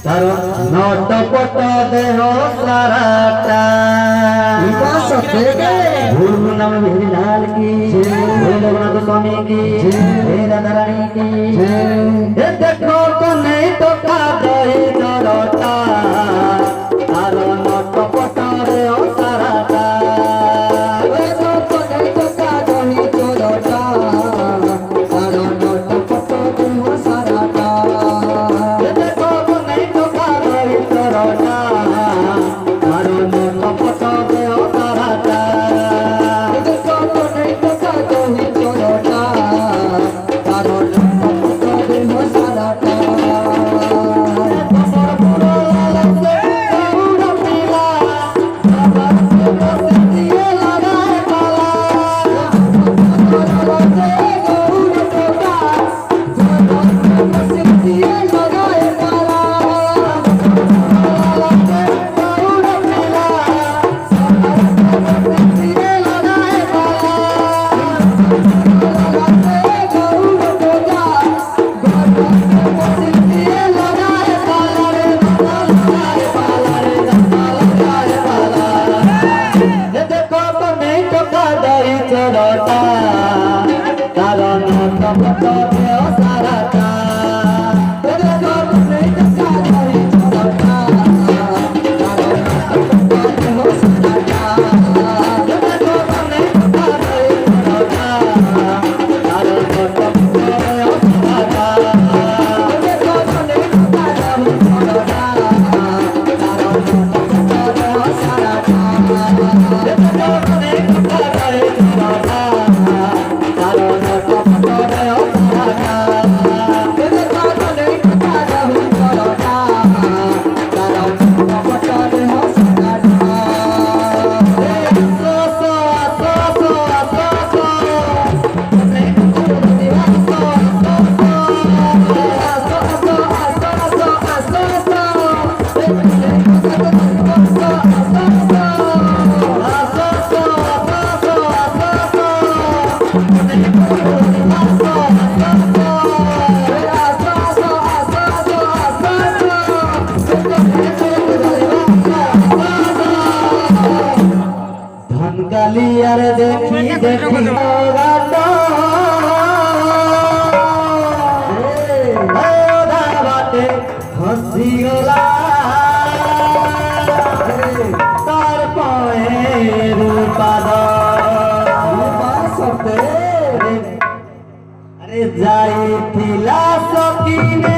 तारो नटपट देह साराटा भूल नाम मेरी लाल की रघुनाथ स्वामी की राधा रानी की देखो तो नहीं तो का दही जरटा तारो नटपट देह साराटा धनकालियार देखी देखी बाटे हसी गला तार पाए रूपाद अरे जाई थिला सकीने